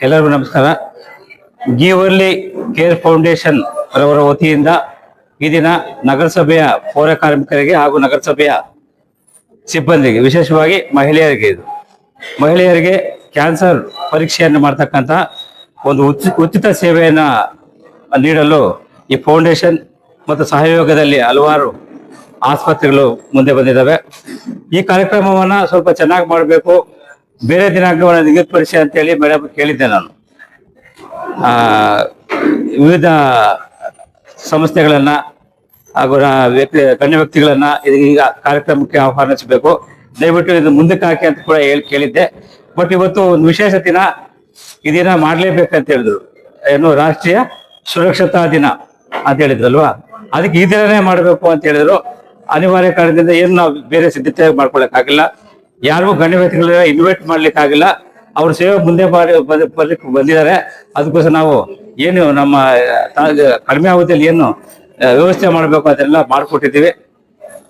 ಎಲ್ಲರಿಗೂ ನಮಸ್ಕಾರ. ಗಿವರ್ಲಿ care foundation ರವರ ವತಿಯಿಂದ ಈ ದಿನ ನಗರಸಭೆಯ ಪೌರ ಕಾರ್ಮಿಕರಿಗೆ ಹಾಗೂ ನಗರಸಭೆಯ ಸಿಬ್ಬಂದಿಗೆ, ವಿಶೇಷವಾಗಿ ಮಹಿಳೆಯರಿಗೆ ಕ್ಯಾನ್ಸರ್ ಪರೀಕ್ಷೆಯನ್ನು ಮಾಡ್ತಕ್ಕಂಥ ಒಂದು ಉಚಿತ ಸೇವೆಯನ್ನು ನೀಡಲು ಈ ಫೌಂಡೇಶನ್ ಮತ್ತು ಸಹಯೋಗದಲ್ಲಿ ಹಲವಾರು ಆಸ್ಪತ್ರೆಗಳು ಮುಂದೆ ಬಂದಿದ್ದಾವೆ. ಈ ಕಾರ್ಯಕ್ರಮವನ್ನು ಸ್ವಲ್ಪ ಚೆನ್ನಾಗಿ ಮಾಡಬೇಕು, ಬೇರೆ ದಿನಾಂಕವನ್ನು ನಿಗದಿಪಡಿಸಿ ಅಂತೇಳಿ ಮೇಡಮ್ ಕೇಳಿದ್ದೆ ನಾನು. ವಿವಿಧ ಸಂಸ್ಥೆಗಳನ್ನು ಹಾಗೂ ಗಣ್ಯ ವ್ಯಕ್ತಿಗಳನ್ನು ಈಗ ಕಾರ್ಯಕ್ರಮಕ್ಕೆ ಆಹ್ವಾನಿಸಬೇಕು, ದಯವಿಟ್ಟು ಇದು ಮುಂದಕ್ಕೆ ಹಾಕಿ ಅಂತ ಕೂಡ ಕೇಳಿದ್ದೆ. ಬಟ್ ಇವತ್ತು ಒಂದು ವಿಶೇಷ ದಿನ, ಈ ದಿನ ಮಾಡಲೇಬೇಕಂತ ಹೇಳಿದ್ರು. ಏನು ರಾಷ್ಟ್ರೀಯ ಸುರಕ್ಷತಾ ದಿನ ಅಂತ ಹೇಳಿದ್ರಲ್ವಾ, ಅದಕ್ಕೆ ಈ ದಿನನೇ ಮಾಡಬೇಕು ಅಂತ ಹೇಳಿದ್ರು. ಅನಿವಾರ್ಯ ಕಾರಣದಿಂದ ಏನು ನಾವು ಬೇರೆ ಸಿದ್ಧತೆ ಮಾಡ್ಕೊಳಕ್ಕಾಗಿಲ್ಲ, ಯಾರಿಗೂ ಗಣ್ಯ ವ್ಯಕ್ತಿಗಳನ್ನ ಇನ್ವೈಟ್ ಮಾಡ್ಲಿಕ್ಕಾಗಿಲ್ಲ. ಅವ್ರ ಸೇವೆ ಮುಂದೆ ಬರ್ಲಿಕ್ಕೆ ಬಂದಿದ್ದಾರೆ. ಅದಕ್ಕೋಸ್ಕರ ನಾವು ಏನು ನಮ್ಮ ಕಡಿಮೆ ಅವಧಿಯಲ್ಲಿ ಏನು ವ್ಯವಸ್ಥೆ ಮಾಡಬೇಕು ಅದೆಲ್ಲ ಮಾಡಿಕೊಟ್ಟಿದ್ದೀವಿ.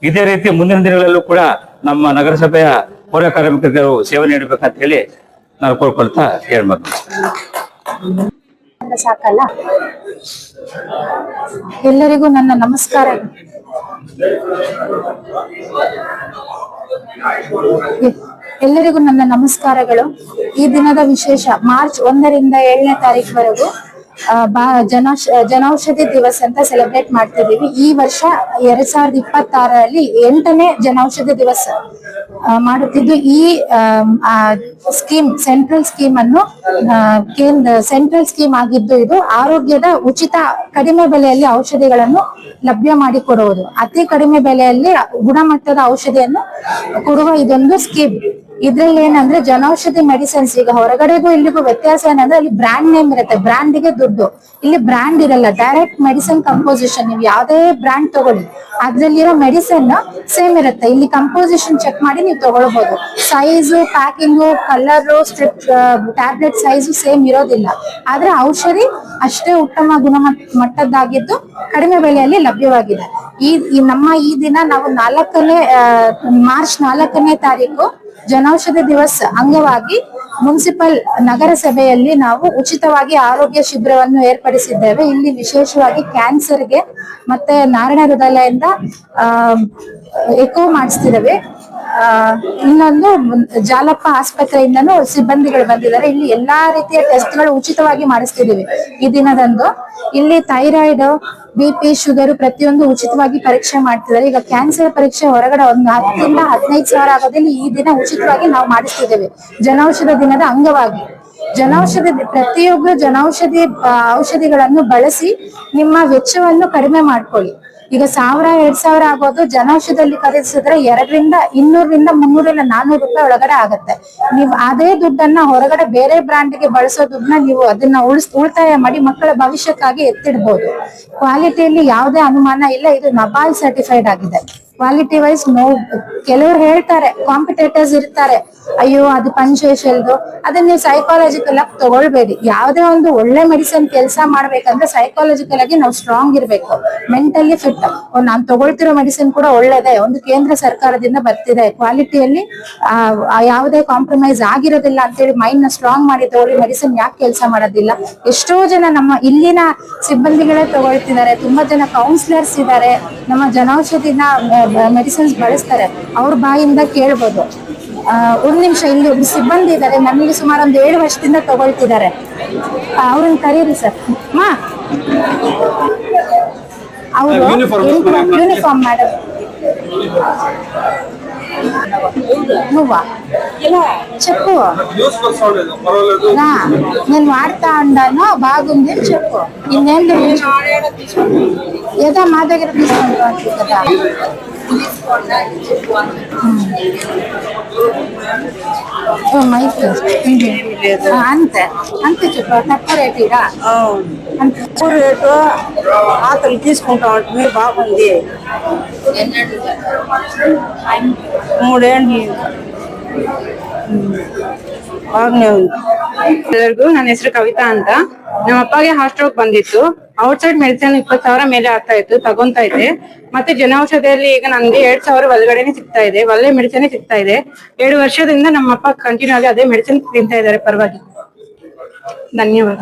ಇದೇ ರೀತಿ ಮುಂದಿನ ದಿನಗಳಲ್ಲೂ ಕೂಡ ನಮ್ಮ ನಗರಸಭೆಯ ಪೌರ ಕಾರ್ಮಿಕರು ಸೇವೆ ನೀಡಬೇಕಂತ ಹೇಳಿ ನಾವು ಕೋರ್ಕೊಳ್ತಾ ಹೇಳ್ಬೇಕು. ಸಾಕಲ್ಲ. ಎಲ್ಲರಿಗೂ ನನ್ನ ನಮಸ್ಕಾರ. ಎಲ್ಲರಿಗೂ ನನ್ನ ನಮಸ್ಕಾರಗಳು. ಈ ದಿನದ ವಿಶೇಷ ಮಾರ್ಚ್ 1ರಿಂದ 7ನೇ ತಾರೀಕುವರೆಗೂ ಜನೌಷಧಿ ದಿವಸ ಅಂತ ಸೆಲೆಬ್ರೇಟ್ ಮಾಡ್ತಿದೀವಿ. ಈ ವರ್ಷ 2026ರಲ್ಲಿ 8ನೇ ಜನೌಷಧಿ ದಿವಸ ಮಾಡುತ್ತಿದ್ದು, ಈ ಸ್ಕೀಮ್ ಸೆಂಟ್ರಲ್ ಸ್ಕೀಮ್ ಅನ್ನು ಸೆಂಟ್ರಲ್ ಸ್ಕೀಮ್ ಆಗಿದ್ದು, ಇದು ಆರೋಗ್ಯದ ಉಚಿತ ಕಡಿಮೆ ಬೆಲೆಯಲ್ಲಿ ಔಷಧಿಗಳನ್ನು ಲಭ್ಯ ಮಾಡಿಕೊಡುವುದು. ಅತಿ ಕಡಿಮೆ ಬೆಲೆಯಲ್ಲಿ ಗುಣಮಟ್ಟದ ಔಷಧಿಯನ್ನು ಕೊಡುವ ಇದೊಂದು ಸ್ಕೀಮ್. ಇದ್ರಲ್ಲಿ ಏನಂದ್ರೆ ಜನೌಷಧಿ ಮೆಡಿಸಿನ್ಸ್, ಈಗ ಹೊರಗಡೆಗೂ ಇಲ್ಲಿಗೂ ವ್ಯತ್ಯಾಸ ಏನಂದ್ರೆ ಅಲ್ಲಿ ಬ್ರ್ಯಾಂಡ್ ನೇಮ್ ಇರುತ್ತೆ, ಬ್ರ್ಯಾಂಡ್ಗೆ ದುಡ್ಡು. ಇಲ್ಲಿ ಬ್ರ್ಯಾಂಡ್ ಇರಲ್ಲ, ಡೈರೆಕ್ಟ್ ಮೆಡಿಸಿನ್ ಕಂಪೋಸಿಷನ್. ನೀವು ಯಾವ್ದೇ ಬ್ರ್ಯಾಂಡ್ ತಗೊಳ್ಳಿ, ಅದ್ರಲ್ಲಿರೋ ಮೆಡಿಸಿನ್ ಸೇಮ್ ಇರುತ್ತೆ. ಇಲ್ಲಿ ಕಂಪೋಸಿಷನ್ ಚೆಕ್ ಮಾಡಿ ನೀವು ತಗೊಳ್ಬಹುದು. Size, packing, colour, strip, tablet size same ಇರೋದಿಲ್ಲ. ಆದ್ರೆ ಔಷಧಿ ಅಷ್ಟೇ ಉತ್ತಮ ಗುಣಮಟ್ಟದ್ದಾಗಿದ್ದು ಕಡಿಮೆ ಬೆಲೆಯಲ್ಲಿ ಲಭ್ಯವಾಗಿದೆ. ನಮ್ಮ ಈ ದಿನ ನಾವು ಮಾರ್ಚ್ 4ನೇ ತಾರೀಕು ಜನೌಷಧಿ ದಿವಸ ಅಂಗವಾಗಿ ಮುನ್ಸಿಪಲ್ ನಗರಸಭೆಯಲ್ಲಿ ನಾವು ಉಚಿತವಾಗಿ ಆರೋಗ್ಯ ಶಿಬಿರವನ್ನು ಏರ್ಪಡಿಸಿದ್ದೇವೆ. ಇಲ್ಲಿ ವಿಶೇಷವಾಗಿ ಕ್ಯಾನ್ಸರ್ಗೆ ಮತ್ತೆ ನಾರಾಯಣ ಹೃದಯದಿಂದ ಎಕೋ ಮಾಡಿಸ್ತಿದ್ದೇವೆ. ಇನ್ನೊಂದು ಜಾಲಪ್ಪ ಆಸ್ಪತ್ರೆಯಿಂದನೂ ಸಿಬ್ಬಂದಿಗಳು ಬಂದಿದ್ದಾರೆ. ಇಲ್ಲಿ ಎಲ್ಲಾ ರೀತಿಯ ಟೆಸ್ಟ್ಗಳು ಉಚಿತವಾಗಿ ಮಾಡಿಸ್ತಿದೀವಿ ಈ ದಿನದಂದು. ಇಲ್ಲಿ ಥೈರಾಯ್ಡ್, BP, ಶುಗರ್ ಪ್ರತಿಯೊಂದು ಉಚಿತವಾಗಿ ಪರೀಕ್ಷೆ ಮಾಡ್ತಿದ್ದಾರೆ. ಈಗ ಕ್ಯಾನ್ಸರ್ ಪರೀಕ್ಷೆ ಹೊರಗಡೆ ಒಂದು 10ರಿಂದ 15 ಸಾವಿರ ಆಗೋದ್ರಲ್ಲಿ ಈ ದಿನ ಉಚಿತವಾಗಿ ನಾವು ಮಾಡಿಸ್ತಿದ್ದೇವೆ ಜನೌಷಧ ದಿನದ ಅಂಗವಾಗಿ. ಪ್ರತಿಯೊಬ್ಬರು ಔಷಧಿಗಳನ್ನು ಬಳಸಿ ನಿಮ್ಮ ವೆಚ್ಚವನ್ನು ಕಡಿಮೆ ಮಾಡ್ಕೊಳ್ಳಿ. ಈಗ 1000-2000 ಆಗೋದು ಜನೌಷಧದಲ್ಲಿ ಖರೀದಿಸಿದ್ರೆ 200ರಿಂದ 300ರಿಂದ 400 ರೂಪಾಯಿ ಒಳಗಡೆ ಆಗುತ್ತೆ. ನೀವು ಅದೇ ದುಡ್ಡನ್ನ ಹೊರಗಡೆ ಬೇರೆ ಬ್ರ್ಯಾಂಡ್ಗೆ ಬಳಸೋ ದುಡ್ಡನ್ನ ನೀವು ಅದನ್ನ ಉಳಿತಾಯ ಮಾಡಿ ಮಕ್ಕಳ ಭವಿಷ್ಯಕ್ಕಾಗಿ ಎತ್ತಿಡ್ಬೋದು. ಕ್ವಾಲಿಟಿಯಲ್ಲಿ ಯಾವುದೇ ಅನುಮಾನ ಇಲ್ಲ. ಇದು ನಬಾರ್ಡ್ ಸರ್ಟಿಫೈಡ್ ಆಗಿದೆ. ಕ್ವಾಲಿಟಿ ವೈಸ್ ಕೆಲವರು ಹೇಳ್ತಾರೆ, ಕಾಂಪಿಟೇಟರ್ಸ್ ಇರ್ತಾರೆ, ಅಯ್ಯೋ ಅದು ಪಂಚೇಶಲ್ದು, ಅದನ್ನ ನೀವು ಸೈಕಾಲಜಿಕಲ್ ಆಗಿ ತಗೊಳ್ಬೇಡಿ. ಯಾವುದೇ ಒಂದು ಒಳ್ಳೆ ಮೆಡಿಸಿನ್ ಕೆಲಸ ಮಾಡ್ಬೇಕಂದ್ರೆ ಸೈಕಾಲಜಿಕಲ್ ಆಗಿ ನಾವು ಸ್ಟ್ರಾಂಗ್ ಇರ್ಬೇಕು, ಮೆಂಟಲಿ ಫಿಟ್. ನಾನ್ ತಗೊಳ್ತಿರೋ ಮೆಡಿಸಿನ್ ಕೂಡ ಒಳ್ಳೇದೇ, ಒಂದು ಕೇಂದ್ರ ಸರ್ಕಾರದಿಂದ ಬರ್ತಿದೆ, ಕ್ವಾಲಿಟಿಯಲ್ಲಿ ಯಾವುದೇ ಕಾಂಪ್ರಮೈಸ್ ಆಗಿರೋದಿಲ್ಲ ಅಂತೇಳಿ ಮೈಂಡ್ ನ ಸ್ಟ್ರಾಂಗ್ ಮಾಡಿ ತಗೊಳ್ಳಿ. ಮೆಡಿಸಿನ್ ಯಾಕೆ ಕೆಲಸ ಮಾಡೋದಿಲ್ಲ? ಎಷ್ಟೋ ಜನ ನಮ್ಮ ಇಲ್ಲಿನ ಸಿಬ್ಬಂದಿಗಳೇ ತಗೊಳ್ತಿದ್ದಾರೆ. ತುಂಬಾ ಜನ ಕೌನ್ಸಿಲರ್ಸ್ ಇದ್ದಾರೆ, ನಮ್ಮ ಜನೌಷಧಿನ ಮೆಡಿಸಿನ್ಸ್ ಬಳಸ್ತಾರೆ. ಅವ್ರ ಬಾಯಿಂದ ಕೇಳ್ಬೋದು. ಒಂದ್ ನಿಮಿಷ, ಇಲ್ಲಿ ಒಬ್ರು ಸಿಬ್ಬಂದಿ ಇದ್ದಾರೆ, ನನಗೆ ಸುಮಾರು ಒಂದು 7 ವರ್ಷದಿಂದ ತಗೊಳ್ತಿದ್ದಾರೆ. ಅವ್ರನ್ನ ಕರೀರಿ ಸರ್. ಅವರು ಯೂನಿಫಾರ್ಮ್ మేడం నువ్వా చెప్పు. నేను వాడతా ఉన్నాను, బాగుంది చెప్పు. ఇన్నేళ్ళు ఏదో మా దగ్గర తీసుకుంటాను కదా. అంతే అంతే చెప్పు. తక్కువ రేటుగా తక్కువ రేటు ఆకలి తీసుకుంటా ఉంటుంది. బాగుంది. 3 ఏళ్ళు ಬಾಗ್ನೇ ಉಂಟು. ಎಲ್ಲರಿಗೂ ನನ್ನ ಹೆಸರು ಕವಿತಾ ಅಂತ. ನಮ್ಮ ಅಪ್ಪಗೆ ಹಾರ್ಟ್ ಸ್ಟ್ರೋಕ್ ಬಂದಿತ್ತು. ಔಟ್ಸೈಡ್ ಮೆಡಿಸಿನ್ 20,000 ಮೇಲೆ ಆಗ್ತಾ ಇತ್ತು, ತಗೊಂತಾ ಇದ್ದೆ. ಮತ್ತೆ ಜನೌಷಧಿಯಲ್ಲಿ ಈಗ ನನ್ಗೆ 2,000 ಒಳಗಡೆನೆ ಸಿಗ್ತಾ ಇದೆ, ಒಳ್ಳೆ ಮೆಡಿಸಿನ್ ಸಿಗ್ತಾ ಇದೆ. 7 ವರ್ಷದಿಂದ ನಮ್ಮಪ್ಪ ಕಂಟಿನ್ಯೂ ಆಗಿ ಅದೇ ಮೆಡಿಸಿನ್ ತಿಂತಾ ಇದ್ದಾರೆ, ಪರವಾಗಿ. ಧನ್ಯವಾದ.